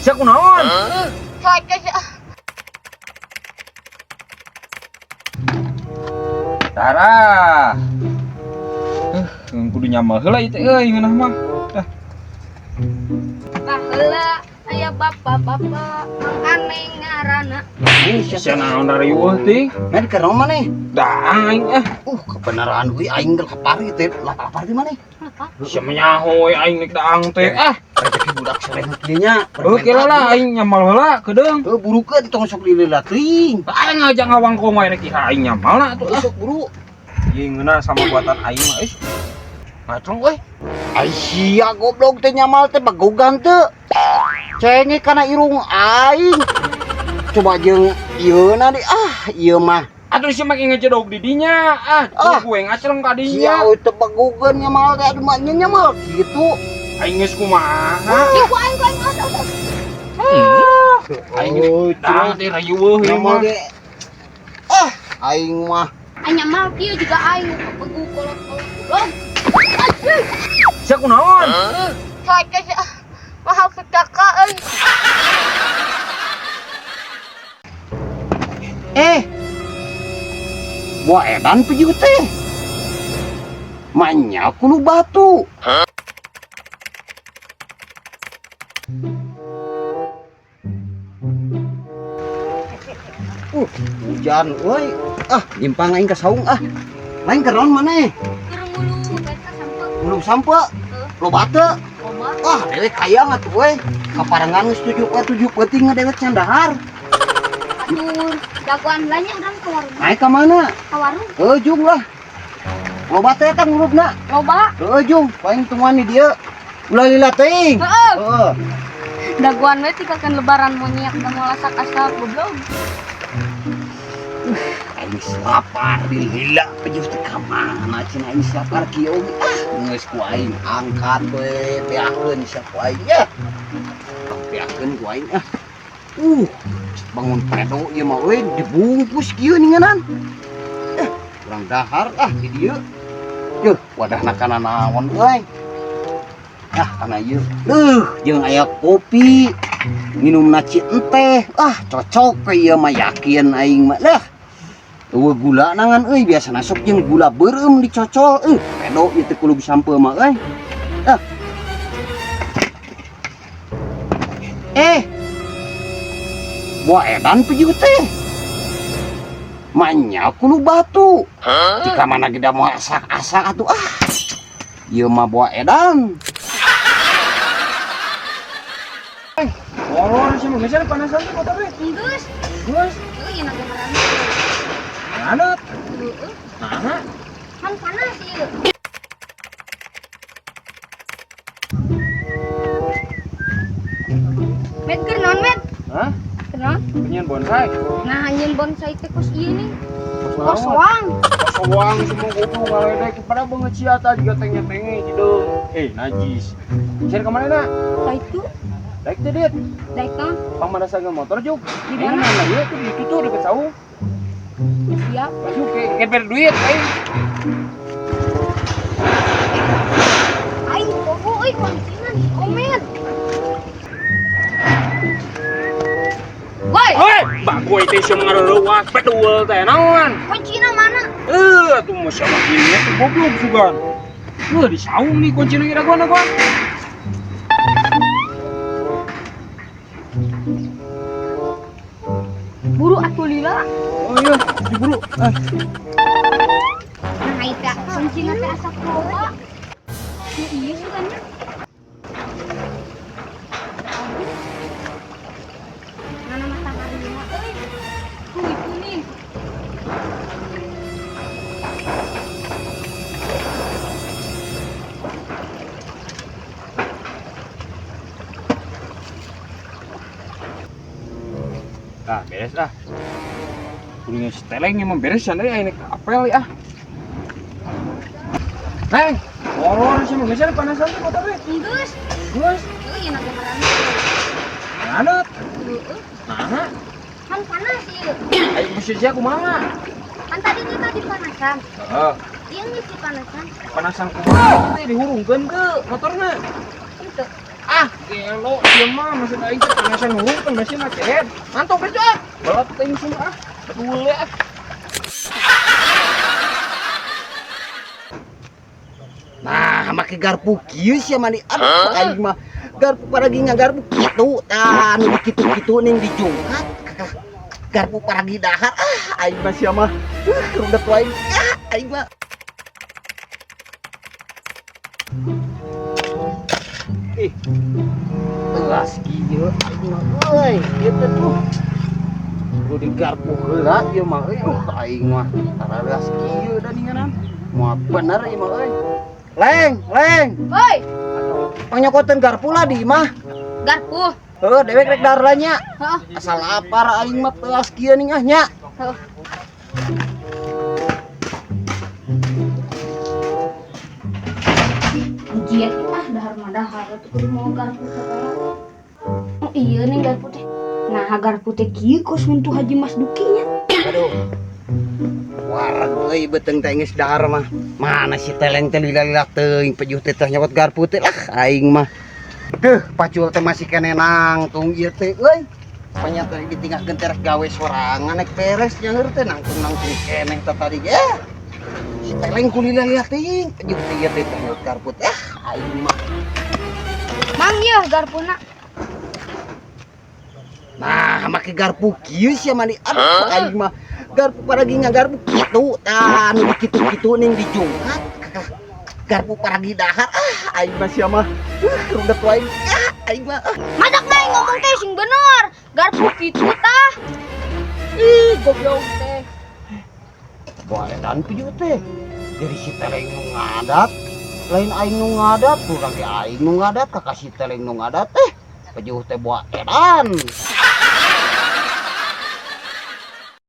Sia kunaon? Cuaca Tara. Kudu nyamal heula ieu teh euy ngeunah mah. Dah. baheula aya bapak-bapak aneh ngaranna. Sia naon dari eueuh teh? Nah, ke rumah nih. Da aing Kebenaran gue aing geus kapari teh. Lapar di mana? sia menyaho we aing nek daang teh. Rezeki budak soleh kieu nya. Oke lah aing nyamal heula kedeung. Buru ke ditong sok lila teuing. Aing ngajak ngawangkong wae rek aing nyamalna atuh. Sok buru. Ieu ngeunah sama buatan aing mah euy. Ngacung euy. Ai sia goblok teh nyamal teh bagogan teu. Cengeng kana irung aing. Coba jeung ieuna deh ieu mah. Atuh si make ngejodog di dinya. Gue ngacreng ka Sia dinya. euy teh bagogan nyamal teh aduh mah nyamal kitu. Aing geus kumaha? Iku aing Aing daang teh rayeueuh ieu Nyamal mah. ge. Aing mah anya mal kieu juga aing pegu kolot-kolot. Sia kunaon? Cuaca mahal sedaka euy. buah edan pijiu teh. Manya kulu batu. Hujan euy. Nyimpang aing ka saung Lain keron maneh. Gerung-gerung beta sampe. Belum sampe. Loba teu. Loba. Dewek kaya atuh we. Kaparengan geus 7 peuting ngedewek can dahar. Aduh, jagoan lainnya urang ke warung. Naik ka mana? Ke warung. Ujung lah. Loba teh eta ngurupna. Loba. Ujung paling temuan di dieu. Ulah lila teuing. Heeh. Daguan we tikakeun lebaran monyet da moal asak-asak goblok. Aing lapar di lila pejuh teh ka mana cenah aing lapar kieu ge. Geus ku aing angkat we beakeun sia ku aing ya. Beakeun ku aing bangun pedo ieu mah we dibungkus kieu ninganan. Kurang dahar di dieu. Yeuh, wadahna kana naon euy. Kana ieu. Jeung aya kopi. Minumna ci teh. Cocok ke ieu mah yakin aing mah. Eueuh gula nangan euy biasana sok jeung gula beureum dicocol. Pedo ieu teh kudu sampe mah euy. Buah edan pijiu teh. Manya kulu batu. Jika mana kita mau asak-asak atuh ieu mah buah edan. Molor sih mah geus panasan teh motor we. Geus. Geus. Euy na gemeran. Anut. Heueuh. Nah. Man panas ieu. Met keur naon met? Hah? Keur naon? Nyen bonsai. Nah, nyeun bonsai teh kos ieu nih. Kos Kosong. Kosong semua goblok ngaledek pada beungeut sia tah juga tenge-tenge hideung. Najis. Cari ka manehna? Ka itu, Daek teh dit. daek naon? Pamanasangan motor juk. Di mana? Mana ieu tuh di tuh deket saung. Siap. Masuk ke keper duit aing. Aing pogo euy kuncina di komet. Woi, Hei, bagoy teh sia ngareurewas peduel teh naon? kuncina mana? Atuh masya Allah ini tuh goblok sugan. Di saung nih kuncina kira gua. Buru atuh lila. Oh iya, diburu. Nah, itu kuncina teh asa loba. Ya iya sugana. Mana matahari mah euy. Tuh itu nih. Beres kudunya si teleng emang beres ya ini apel ya. Neng, molor sih mah geus panasan teh motor we. Geus. Geus. Euy na gemeran. Anut. Heueuh. Nah, Man panas ieu. ayo mesti sia kumaha? Kan tadi kita dipanasan. Heeh. Ieu geus dipanasan. Panasan kumaha teh dihurungkeun teu motorna. Itu. gelo dia mah masih aing teh panasan hulu kan masih macet. Mantap kerja. Balap teuing semua ah. Dulu ah. Nah, make garpu kieu sia mani. Aduh, aing mah garpu paragi ngagarpu kitu. Tah, nu kitu-kitu ning dijungkat. Garpu paragi dahar. Ah, aing mah sia mah. Rudet wae. Aing mah. Telas kieu aing mah euy, ieu teh tuh. Kudu digarpu heula ieu mah euy. Aing mah taralas kieu da ninganan. Moal bener ieu mah euy. Leng. Woi, Panyokoten garpu lah di mah. garpu. Dewek rek darlanya. Heeh. Asal lapar aing mah telas kieu ning ah nya. Heeh. Jiet dahar mah dahar tuh kudu mau garpu segala. Oh iya nih garpu teh. Nah garpu teh kieu kos nguntuh Haji Mas Dukinya. Aduh. Wareg euy beteng teh geus dahar mah. Mana si teleng teh lila-lila teuing pejuh teh nyokot garpu teh lah aing mah. Deuh, pacul teh masih kene nangtung ieu teh euy. Panya teh ditinggalkeun teh gawe sorangan nek beres nyaeur teh nangtung keneh teh tadi ge. Si teleng ku lila-lila teuing pejuh teh ieu teh nyokot garpu teh aing mah. Mang ieu garpuna. Nah, make garpu kieu sia mani. Aduh, aing mah garpu paragi ngagarpu kitu. Tah, nu kitu-kitu ning dijungkat. Garpu paragi dahar. Ah, aing mah sia mah. Rudet wae. Aing mah. Madak nai ngomong teh sing bener. Garpu kitu tah. Ih, goblok teh. Boleh dan pieu teh. Dari si teleng nu ngadat, lain aing nu ngadat, kurang ge aing nu ngadat, kakak si teleng nu ngadat teh. Pejuh teh buat edan.